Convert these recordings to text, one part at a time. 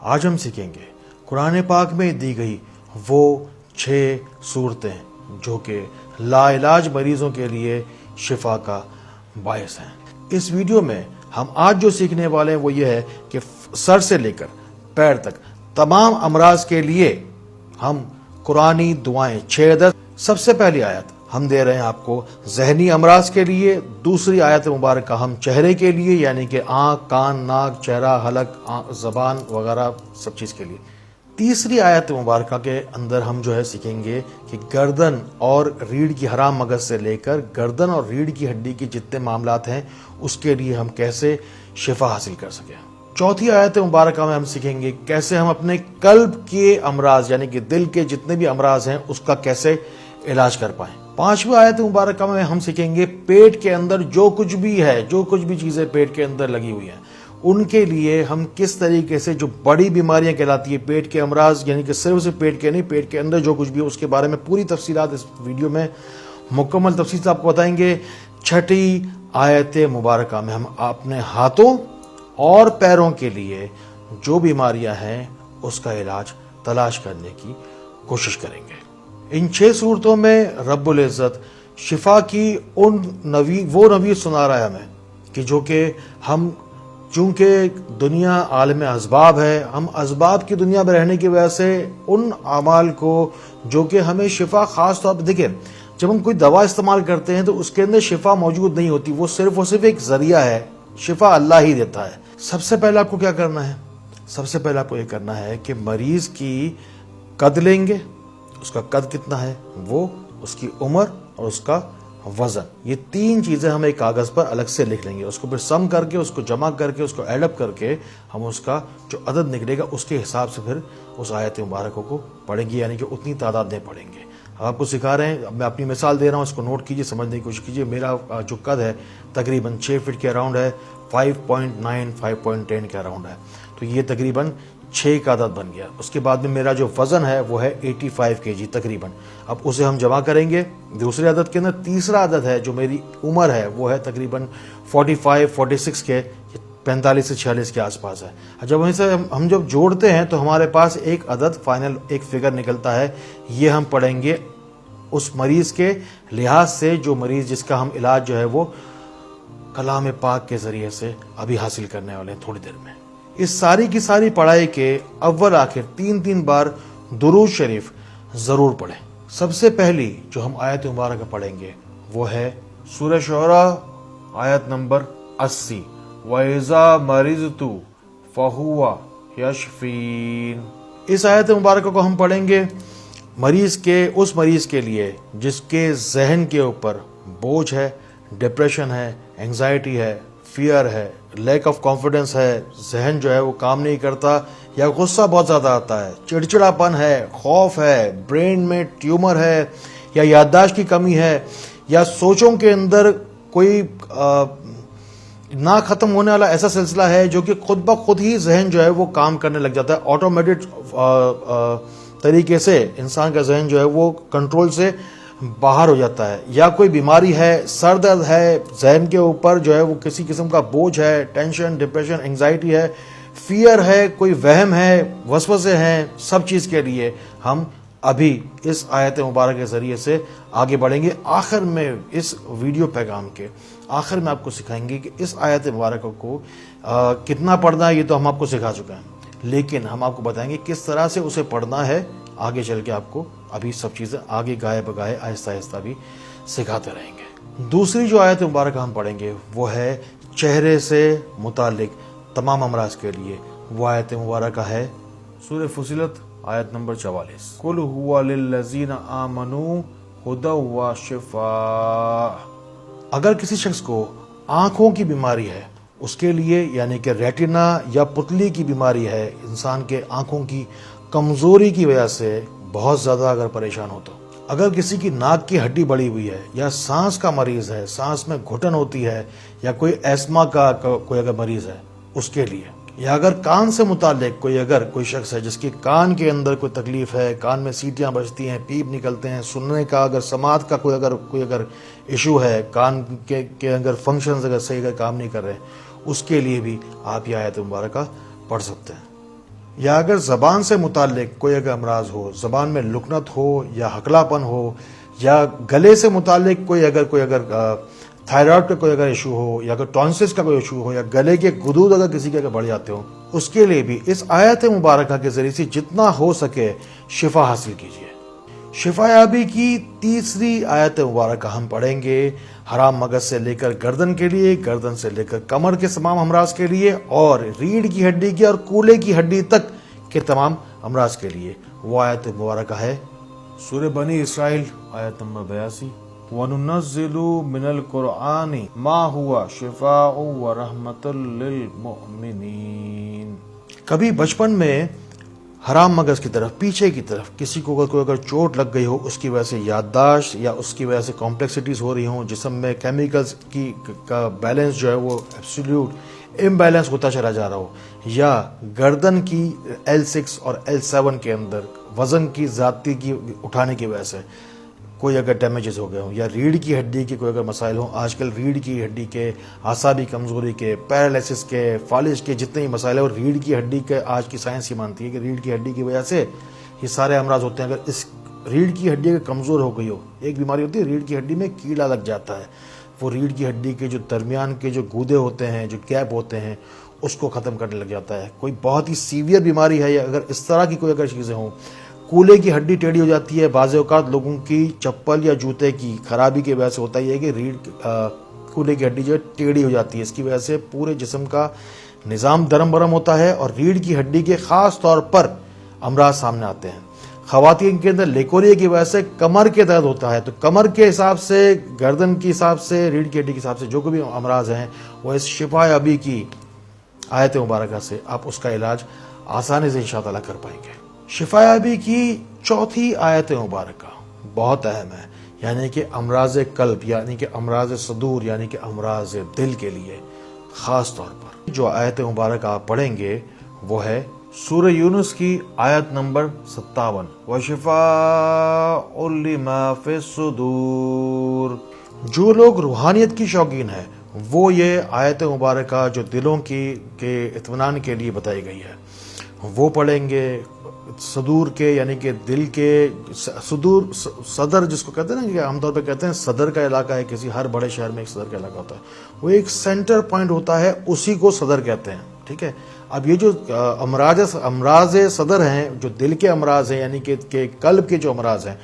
آج ہم سیکھیں گے قرآن پاک میں دی گئی وہ 6 صورتیں جو کہ لا علاج مریضوں کے لیے شفا کا باعث ہیں۔ اس ویڈیو میں ہم آج جو سیکھنے والے ہیں وہ یہ ہے کہ سر سے لے کر پیر تک تمام امراض کے لیے ہم قرآنی دعائیں 6 عدد۔ سب سے پہلی آیت ہم دے رہے ہیں آپ کو ذہنی امراض کے لیے، دوسری آیت مبارکہ ہم چہرے کے لیے یعنی کہ آنکھ، کان، ناک، چہرہ، حلق، زبان وغیرہ سب چیز کے لیے، تیسری آیت مبارکہ کے اندر ہم جو ہے سیکھیں گے کہ گردن اور ریڑھ کی حرام مغز سے لے کر گردن اور ریڑھ کی ہڈی کے جتنے معاملات ہیں اس کے لیے ہم کیسے شفا حاصل کر سکیں۔ چوتھی آیت مبارکہ میں ہم سیکھیں گے کیسے ہم اپنے قلب کے امراض یعنی کہ دل کے جتنے بھی امراض ہیں اس کا کیسے علاج کر پائیں۔ پانچویں آیت مبارکہ میں ہم سیکھیں گے پیٹ کے اندر جو کچھ بھی چیزیں پیٹ کے اندر لگی ہوئی ہیں ان کے لیے ہم کس طریقے سے جو بڑی بیماریاں کہلاتی ہیں پیٹ کے امراض یعنی کہ صرف پیٹ کے نہیں، پیٹ کے اندر جو کچھ بھی ہے اس کے بارے میں پوری تفصیلات اس ویڈیو میں مکمل تفصیل سے آپ کو بتائیں گے۔ چھٹی آیت مبارکہ میں ہم اپنے ہاتھوں اور پیروں کے لیے جو بیماریاں ہیں اس کا علاج تلاش کرنے کی کوشش کریں گے۔ ان 6 صورتوں میں رب العزت شفا کی وہ نوید سنا رہا ہے ہمیں کہ جو کہ ہم چونکہ دنیا عالم اسباب ہے، ہم اسباب کی دنیا میں رہنے کی وجہ سے ان اعمال کو جو کہ ہمیں شفا خاص طور پر دیکھیں جب ہم کوئی دوا استعمال کرتے ہیں تو اس کے اندر شفا موجود نہیں ہوتی، وہ صرف ایک ذریعہ ہے، شفا اللہ ہی دیتا ہے۔ سب سے پہلے آپ کو کیا کرنا ہے؟ سب سے پہلے آپ کو یہ کرنا ہے کہ مریض کی قد لیں گے، اس کا قد کتنا ہے، وہ اس کی عمر اور اس کا وزن، یہ 3 چیزیں ہم ایک کاغذ پر الگ سے لکھ لیں گے، اس کو پھر سم کر کے، اس کو جمع کر کے، اس کو ایڈ اپ کر کے ہم اس کا جو عدد نکلے گا اس کے حساب سے پھر اس آیت مبارکہ کو پڑھیں گے، یعنی کہ اتنی تعداد میں پڑھیں گے۔ اب آپ کو سکھا رہے ہیں، میں اپنی مثال دے رہا ہوں، اس کو نوٹ کیجئے، سمجھنے کی کوشش کیجئے۔ میرا جو قد ہے تقریباً 6 فٹ کے اراؤنڈ ہے، 5.9 5.10 کے اراؤنڈ ہے، تو یہ تقریباً 6 کا عدد بن گیا۔ اس کے بعد میں میرا جو وزن ہے وہ ہے 85 kg تقریباً، اب اسے ہم جمع کریں گے دوسرے عدد کے اندر۔ تیسرا عدد ہے جو میری عمر ہے وہ ہے تقریباً 45 46 کے، 45 سے 46 کے آس پاس ہے۔ جب ہم جب جوڑتے ہیں تو ہمارے پاس ایک عدد فائنل ایک فگر نکلتا ہے، یہ ہم پڑھیں گے اس مریض کے لحاظ سے جو مریض جس کا ہم علاج جو ہے وہ کلام پاک کے ذریعے سے ابھی حاصل کرنے والے ہیں تھوڑی دیر میں۔ اس ساری کی ساری پڑھائی کے اول آخر 3 بار درود شریف ضرور پڑھیں۔ سب سے پہلی جو ہم آیت مبارکہ پڑھیں گے وہ ہے سورہ شعراء آیت نمبر 80، وَإِذَا مَرِضْتُ فَهُوَ يَشْفِينِ۔ اس آیت مبارکہ کو ہم پڑھیں گے اس مریض کے لیے جس کے ذہن کے اوپر بوجھ ہے، ڈپریشن ہے، انگزائٹی ہے، فیئر ہے، لیک آف کانفیڈنس ہے، ذہن جو ہے وہ کام نہیں کرتا یا غصہ بہت زیادہ آتا ہے، چڑچڑاپن ہے، خوف ہے، برین میں ٹیومر ہے یا یادداشت کی کمی ہے یا سوچوں کے اندر کوئی نہ ختم ہونے والا ایسا سلسلہ ہے جو کہ خود بخود ہی ذہن جو ہے وہ کام کرنے لگ جاتا ہے، آٹومیٹک طریقے سے انسان کا ذہن جو ہے وہ کنٹرول سے باہر ہو جاتا ہے، یا کوئی بیماری ہے، سر درد ہے، ذہن کے اوپر جو ہے وہ کسی قسم کا بوجھ ہے، ٹینشن، ڈپریشن، انگزائٹی ہے، فیئر ہے، کوئی وہم ہے، وسوسے ہیں، سب چیز کے لیے ہم ابھی اس آیت مبارک کے ذریعے سے آگے بڑھیں گے۔ آخر میں اس ویڈیو پیغام کے آخر میں آپ کو سکھائیں گے کہ اس آیت مبارکہ کو کتنا پڑھنا ہے، یہ تو ہم آپ کو سکھا چکے ہیں، لیکن ہم آپ کو بتائیں گے کس طرح سے اسے پڑھنا ہے۔ آگے چل کے آپ کو ابھی سب چیزیں آگے گائے بگائے آہستہ آہستہ بھی سکھاتے رہیں گے۔ دوسری جو آیت مبارکہ ہم پڑھیں گے وہ ہے چہرے سے متعلق تمام امراض کے لیے، وہ آیت مبارکہ ہے سورہ فصلت آیت نمبر 44، قُلْ هُوَ لِلَّذِينَ آمَنُوا هُدًى وَشِفَاءٌ۔ اگر کسی شخص کو آنکھوں کی بیماری ہے اس کے لیے یعنی کہ ریٹنا یا پتلی کی بیماری ہے، انسان کے آنکھوں کی کمزوری کی وجہ سے بہت زیادہ اگر پریشان ہو تو، اگر کسی کی ناک کی ہڈی بڑی ہوئی ہے یا سانس کا مریض ہے، سانس میں گھٹن ہوتی ہے یا کوئی ایسما کا کوئی اگر مریض ہے اس کے لیے، یا اگر کان سے متعلق کوئی شخص ہے جس کی کان کے اندر کوئی تکلیف ہے، کان میں سیٹیاں بجتی ہیں، پیپ نکلتے ہیں، سننے کا اگر سماعت کا کوئی اگر ایشو ہے، کان کے اگر فنکشنز اگر صحیح کام نہیں کر رہے، اس کے لیے بھی آپ یہ آیت مبارکہ پڑھ سکتے ہیں۔ یا اگر زبان سے متعلق کوئی اگر امراض ہو، زبان میں لکنت ہو یا ہکلاپن ہو، یا گلے سے متعلق کوئی اگر تھائرائڈ کا کوئی اگر ایشو ہو، یا اگر ٹونسلس کا کوئی ایشو ہو، یا گلے کے گدود اگر کسی کے اگر بڑھ جاتے ہو، اس کے لیے بھی اس آیت مبارکہ کے ذریعے سے جتنا ہو سکے شفا حاصل کیجیے۔ شفا یابی کی تیسری آیت مبارکہ ہم پڑھیں گے حرام مغز سے لے کر گردن کے لیے، گردن سے لے کر کمر کے تمام امراض کے لیے، اور ریڑھ کی ہڈی کی اور کولے کی ہڈی تک کے تمام امراض کے لیے۔ وہ آیت مبارکہ ہے سورہ بنی اسرائیل آیت نمبر 82، وَنُنَزِّلُ مِنَ الْقُرْآنِ مَا هُوَ شِفَاءٌ وَرَحْمَةٌ لِّلْمُؤْمِنِينَ۔ کبھی بچپن میں حرام مغز کی طرف، پیچھے کی طرف کسی کو اگر چوٹ لگ گئی ہو، اس کی وجہ سے یادداشت یا اس کی وجہ سے کمپلیکسٹیز ہو رہی ہوں، جسم میں کیمیکلز کا بیلنس جو ہے وہ ایبسولوٹ امبیلنس ہوتا چلا جا رہا ہو، یا گردن کی L6 اور L7 کے اندر وزن کی زیادتی کی اٹھانے کی وجہ سے کوئی اگر ڈیمیجز ہو گئے ہوں، یا ریڑھ کی ہڈی کے کوئی اگر مسائل ہوں۔ آج کل ریڑھ کی ہڈی کے، اعصابی کمزوری کے، پیرالائسس کے، فالج کے جتنے ہی مسائل ہیں، اور ریڑھ کی ہڈی کے آج کی سائنس یہ مانتی ہے کہ ریڑھ کی ہڈی کی وجہ سے یہ سارے امراض ہوتے ہیں۔ اگر اس ریڑھ کی ہڈی اگر کمزور ہو گئی ہو، ایک بیماری ہوتی ہے ریڑھ کی ہڈی میں کیڑا لگ جاتا ہے، وہ ریڑھ کی ہڈی کے جو درمیان کے جو گودے ہوتے ہیں، جو گیپ ہوتے ہیں، اس کو ختم کرنے لگ جاتا ہے۔ کوئی بہت ہی سیویئر بیماری ہے، یا اگر اس طرح کی کوئی اگر چیزیں ہوں، کولے کی ہڈی ٹیڑھی ہو جاتی ہے۔ بعض اوقات لوگوں کی چپل یا جوتے کی خرابی کی وجہ سے ہوتا ہے کہ کولے کی ہڈی جو ہے ٹیڑھی ہو جاتی ہے، اس کی وجہ سے پورے جسم کا نظام درم برم ہوتا ہے، اور ریڑھ کی ہڈی کے خاص طور پر امراض سامنے آتے ہیں۔ خواتین کے اندر لیکوریا کی وجہ سے کمر کے درد ہوتا ہے، تو کمر کے حساب سے، گردن کے حساب سے، ریڑھ کی ہڈی کے حساب سے جو بھی امراض ہیں، وہ اس شفا یابی کی آیت مبارکہ سے آپ اس کا علاج آسانی سے انشاءاللہ کر پائیں گے۔ شفا یابی کی چوتھی آیت مبارکہ بہت اہم ہے، یعنی کہ امراض قلب، یعنی کہ امراض صدور، یعنی کہ امراض دل کے لیے خاص طور پر جو آیت مبارکہ آپ پڑھیں گے وہ ہے سورہ یونس کی آیت نمبر 57، وَشِفَاءٌ لِّمَا فِي الصُّدُورِ۔ جو لوگ روحانیت کی شوقین ہیں وہ یہ آیت مبارکہ جو دلوں کے اطمینان کے لیے بتائی گئی ہے وہ پڑھیں گے۔ صدور کے یعنی کہ دل کے صدور، صدر جس کو کہتے ہیں نا، کہ عام طور پہ کہتے ہیں صدر کا علاقہ ہے، کسی ہر بڑے شہر میں ایک صدر کا علاقہ ہوتا ہے، وہ ایک سینٹر پوائنٹ ہوتا ہے، اسی کو صدر کہتے ہیں، ٹھیک ہے۔ اب یہ جو امراض صدر ہیں، جو دل کے امراض ہیں، یعنی کہ قلب کے جو امراض ہیں،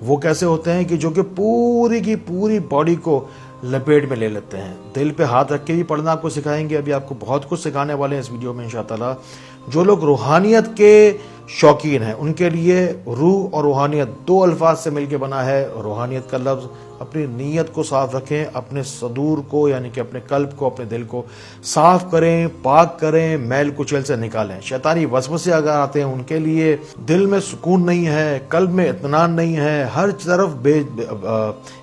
وہ کیسے ہوتے ہیں کہ جو کہ پوری کی پوری باڈی کو لپیٹ میں لے لیتے ہیں۔ دل پہ ہاتھ رکھ کے بھی پڑھنا آپ کو سکھائیں گے، ابھی آپ کو بہت کچھ سکھانے والے ہیں اس ویڈیو میں انشاءاللہ۔ جو لوگ روحانیت کے شوقین ہیں ان کے لیے روح اور روحانیت دو الفاظ سے مل کے بنا ہے۔ روحانیت کا لفظ، اپنی نیت کو صاف رکھیں، اپنے صدور کو یعنی کہ اپنے قلب کو، اپنے دل کو صاف کریں، پاک کریں، میل کچیل سے نکالیں۔ شیطانی وسوسے اگر آتے ہیں ان کے لیے، دل میں سکون نہیں ہے، قلب میں اطمینان نہیں ہے، ہر طرف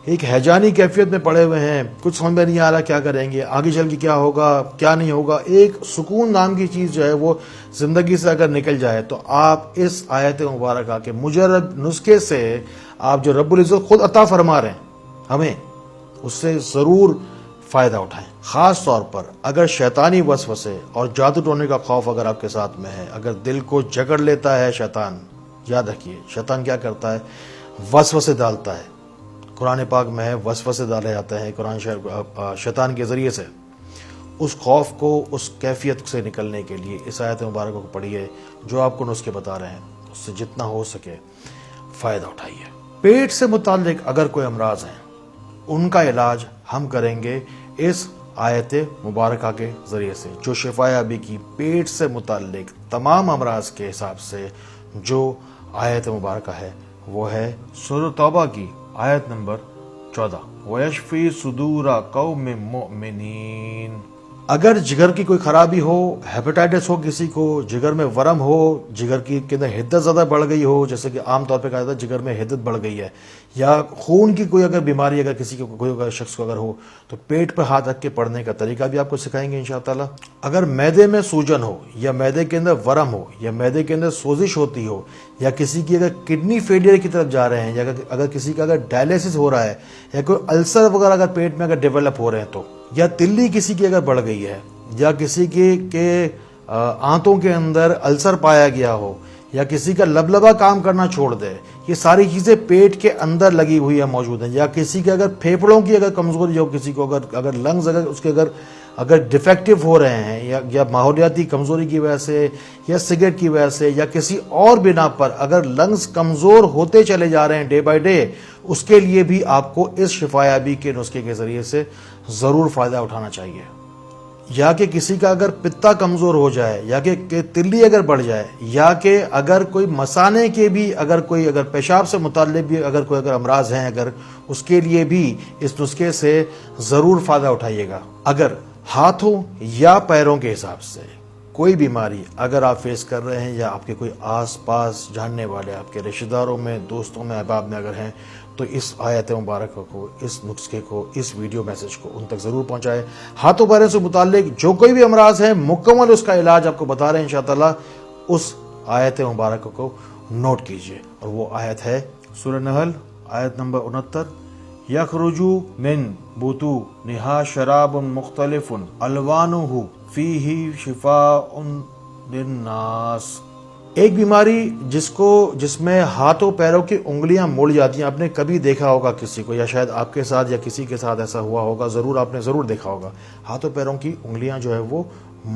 ایک ہیجانی کیفیت میں پڑے ہوئے ہیں، کچھ سمجھ میں نہیں آ رہا کیا کریں گے، آگے چل کے کیا ہوگا کیا نہیں ہوگا، ایک سکون نام کی چیز جو ہے وہ زندگی سے اگر نکل جائے، تو آپ اس آیت مبارکہ کے مجرد نسخے سے آپ جو رب العزت خود عطا فرما رہے ہیں ہمیں، اس سے ضرور فائدہ اٹھائیں۔ خاص طور پر اگر شیطانی وسوسے اور جادو ٹونے کا خوف اگر آپ کے ساتھ میں ہے، اگر دل کو جکڑ لیتا ہے شیطان، یاد رکھیے شیطان کیا کرتا ہے، وسوسے ڈالتا ہے۔ قرآن پاک میں ہے وسوسے ڈالے جاتے ہیں قرآن شیطان کے ذریعے سے۔ اس خوف کو، اس کیفیت سے نکلنے کے لیے اس آیت مبارکہ کو پڑھیے، جو آپ کو نسخے بتا رہے ہیں اس سے جتنا ہو سکے فائدہ اٹھائیے۔ پیٹ سے متعلق اگر کوئی امراض ہیں ان کا علاج ہم کریں گے اس آیت مبارکہ کے ذریعے سے، جو شفا یابی کی پیٹ سے متعلق تمام امراض کے حساب سے جو آیت مبارکہ ہے وہ ہے سورہ توبہ کی آیت نمبر 14، وَيَشْفِي صُدُورَ قَوْمٍ مُؤْمِنِينَ۔ اگر جگر کی کوئی خرابی ہو، ہیپیٹائٹس ہو، کسی کو جگر میں ورم ہو، جگر کی کے اندر حدت زیادہ بڑھ گئی ہو، جیسے کہ عام طور پہ کہا جاتا ہے جگر میں حدت بڑھ گئی ہے، یا خون کی کوئی اگر بیماری اگر کسی کو کوئی اگر شخص کو اگر ہو، تو پیٹ پر ہاتھ رکھ کے پڑھنے کا طریقہ بھی آپ کو سکھائیں گے انشاءاللہ۔ اگر معدے میں سوجن ہو، یا معدے کے اندر ورم ہو، یا معدے کے اندر سوزش ہوتی ہو، یا کسی کی اگر کڈنی فیلئر کی طرف جا رہے ہیں، یا اگر کسی کا اگر ڈائلیسس ہو رہا ہے، یا کوئی السر وغیرہ اگر پیٹ میں اگر ڈیولپ ہو رہے ہیں، تو یا تلی کسی کی اگر بڑھ گئی ہے، یا کسی کے آنتوں کے اندر السر پایا گیا ہو یا کسی کا لبلبا کام کرنا چھوڑ دے، یہ ساری چیزیں پیٹ کے اندر لگی ہوئی ہیں موجود ہیں، یا کسی کے اگر پھیپھڑوں کی اگر کمزوری ہو، کسی کو اگر لنگز اگر اس کے اگر ڈیفیکٹو ہو رہے ہیں یا ماحولیاتی کمزوری کی وجہ سے یا سگریٹ کی وجہ سے یا کسی اور بنا پر اگر لنگز کمزور ہوتے چلے جا رہے ہیں ڈے بائی ڈے، اس کے لیے بھی آپ کو اس شفا یابی کے نسخے کے ذریعے سے ضرور فائدہ اٹھانا چاہیے۔ یا کہ کسی کا اگر پتا کمزور ہو جائے، یا کہ تلی اگر بڑھ جائے، یا کہ اگر کوئی مثانے کے بھی اگر پیشاب سے متعلق بھی اگر امراض ہیں، اگر اس کے لیے بھی اس نسخے سے ضرور فائدہ اٹھائیے گا۔ اگر ہاتھوں یا پیروں کے حساب سے کوئی بیماری اگر آپ فیس کر رہے ہیں، یا آپ کے کوئی آس پاس جاننے والے آپ کے رشتہ داروں میں، دوستوں میں، احباب میں اگر ہیں، تو اس آیت مبارکہ کو، اس نسخے کو، اس ویڈیو میسج کو ان تک ضرور پہنچائے۔ ہاتھوں پیروں سے متعلق جو کوئی بھی امراض ہیں، مکمل اس کا علاج آپ کو بتا رہے ہیں انشاءاللہ۔ اس آیت مبارکہ کو نوٹ کیجئے، اور وہ آیت ہے سورہ نحل آیت نمبر 69، یخرج من بطونہا شراب مختلف الوانہ فیہ شفاء للناس۔ ایک بیماری جس میں ہاتھوں پیروں کی انگلیاں مڑ جاتی ہیں، آپ نے کبھی دیکھا ہوگا کسی کو، یا شاید آپ کے ساتھ یا کسی کے ساتھ ایسا ہوا ہوگا، آپ نے ضرور دیکھا ہوگا، ہاتھوں پیروں کی انگلیاں جو ہے وہ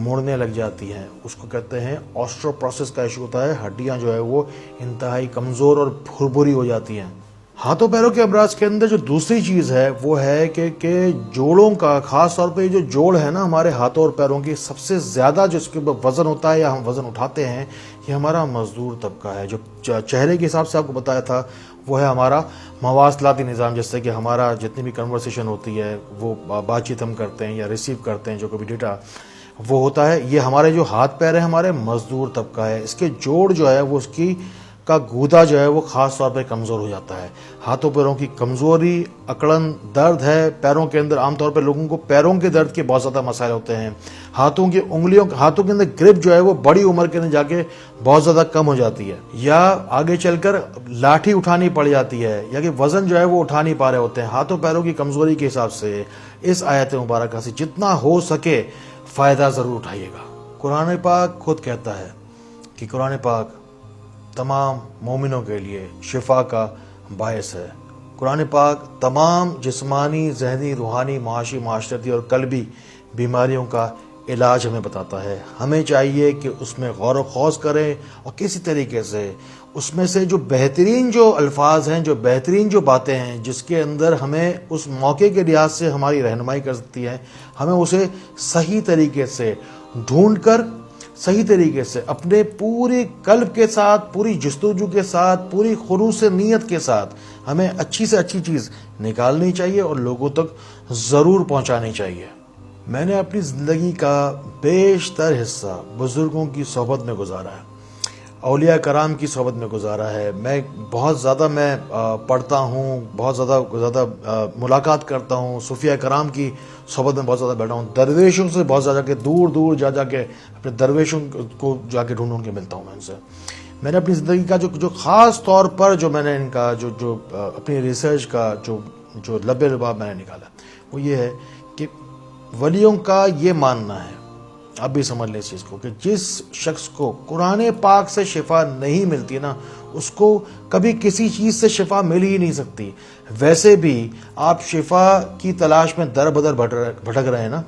مڑنے لگ جاتی ہیں، اس کو کہتے ہیں آسٹروپروسس کا ایشو ہوتا ہے، ہڈیاں جو ہے وہ انتہائی کمزور اور بھربھری ہو جاتی ہیں۔ ہاتھوں پیروں کے امراض کے اندر جو دوسری چیز ہے وہ ہے کہ جوڑوں کا، خاص طور پہ جو جوڑ ہے نا ہمارے ہاتھوں اور پیروں کی، سب سے زیادہ جس کے وزن ہوتا ہے یا ہم وزن اٹھاتے ہیں، یہ ہمارا مزدور طبقہ ہے۔ جو چہرے کے حساب سے آپ کو بتایا تھا وہ ہے ہمارا مواصلاتی نظام، جس سے کہ ہمارا جتنی بھی کنورسیشن ہوتی ہے، وہ بات چیت ہم کرتے ہیں یا ریسیو کرتے ہیں جو کبھی ڈیٹا وہ ہوتا ہے، یہ ہمارے جو ہاتھ پیر ہیں ہمارے مزدور طبقہ ہے۔ اس کے جوڑ جو ہے وہ اس کی کا گودا جو ہے وہ خاص طور پہ کمزور ہو جاتا ہے۔ ہاتھوں پیروں کی کمزوری، اکڑن، درد ہے پیروں کے اندر، عام طور پہ لوگوں کو پیروں کے درد کے بہت زیادہ مسائل ہوتے ہیں۔ ہاتھوں کی انگلیوں، ہاتھوں کے اندر گرپ جو ہے وہ بڑی عمر کے اندر جا کے بہت زیادہ کم ہو جاتی ہے، یا آگے چل کر لاٹھی اٹھانی پڑ جاتی ہے، یا کہ وزن جو ہے وہ اٹھا نہیں پا رہے ہوتے ہیں۔ ہاتھوں پیروں کی کمزوری کے حساب سے اس آیت مبارکہ سے جتنا ہو سکے فائدہ ضرور اٹھائیے گا۔ قرآن پاک خود کہتا ہے کہ قرآن پاک تمام مومنوں کے لیے شفا کا باعث ہے۔ قرآن پاک تمام جسمانی، ذہنی، روحانی، معاشی، معاشرتی اور قلبی بیماریوں کا علاج ہمیں بتاتا ہے۔ ہمیں چاہیے کہ اس میں غور و خوض کریں، اور کسی طریقے سے اس میں سے جو بہترین جو الفاظ ہیں، جو بہترین جو باتیں ہیں، جس کے اندر ہمیں اس موقع کے لحاظ سے ہماری رہنمائی کر سکتی ہے، ہمیں اسے صحیح طریقے سے ڈھونڈ کر، صحیح طریقے سے اپنے پوری قلب کے ساتھ، پوری جستجو کے ساتھ، پوری خلوص نیت کے ساتھ ہمیں اچھی سے اچھی چیز نکالنی چاہیے اور لوگوں تک ضرور پہنچانی چاہیے۔ میں نے اپنی زندگی کا بیشتر حصہ بزرگوں کی صحبت میں گزارا ہے، اولیاء کرام کی صحبت میں گزارا ہے۔ میں بہت زیادہ پڑھتا ہوں، بہت زیادہ ملاقات کرتا ہوں، صوفیاء کرام کی صحبت میں بہت زیادہ بیٹھا ہوں، درویشوں سے بہت زیادہ کہ دور جا کے اپنے درویشوں کو جا کے ڈھونڈ کے ملتا ہوں میں ان سے۔ میں نے اپنی زندگی کا جو خاص طور پر جو میں نے ان کا جو اپنی ریسرچ کا جو لب لباب میں نے نکالا، وہ یہ ہے کہ ولیوں کا یہ ماننا ہے، اب بھی سمجھ لیں اس چیز کو، کہ جس شخص کو قرآن پاک سے شفا نہیں ملتی نا، اس کو کبھی کسی چیز سے شفا مل ہی نہیں سکتی۔ ویسے بھی آپ شفا کی تلاش میں در بدر بھٹک رہے ہیں نا،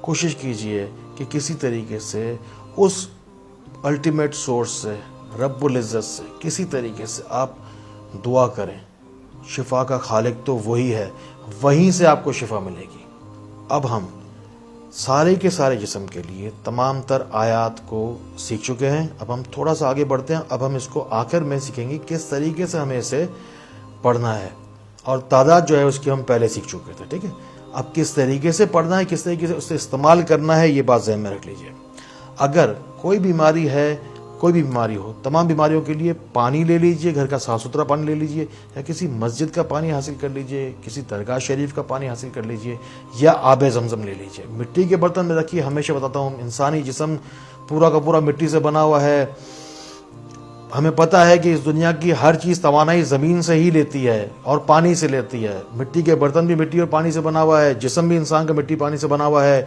کوشش کیجئے کہ کسی طریقے سے اس الٹیمیٹ سورس سے، رب العزت سے کسی طریقے سے آپ دعا کریں۔ شفا کا خالق تو وہی ہے، وہیں سے آپ کو شفا ملے گی۔ اب ہم سارے کے سارے جسم کے لیے تمام تر آیات کو سیکھ چکے ہیں، اب ہم تھوڑا سا آگے بڑھتے ہیں۔ اب ہم اس کو آخر میں سیکھیں گے کس طریقے سے ہمیں اسے پڑھنا ہے، اور تعداد جو ہے اس کی ہم پہلے سیکھ چکے تھے، ٹھیک ہے۔ اب کس طریقے سے پڑھنا ہے، کس طریقے سے اسے استعمال کرنا ہے، یہ بات ذہن میں رکھ لیجئے۔ اگر کوئی بیماری ہے، کوئی بھی بیماری ہو، تمام بیماریوں کے لیے پانی لے لیجئے، گھر کا صاف ستھرا پانی لے لیجئے، یا کسی مسجد کا پانی حاصل کر لیجئے، کسی درگاہ شریف کا پانی حاصل کر لیجئے، یا آب زمزم لے لیجئے۔ مٹی کے برتن میں رکھیے، ہمیشہ بتاتا ہوں انسانی جسم پورا کا پورا مٹی سے بنا ہوا ہے۔ ہمیں پتہ ہے کہ اس دنیا کی ہر چیز توانائی زمین سے ہی لیتی ہے اور پانی سے لیتی ہے۔ مٹی کے برتن بھی مٹی اور پانی سے بنا ہوا ہے، جسم بھی انسان کا مٹی پانی سے بنا ہوا ہے۔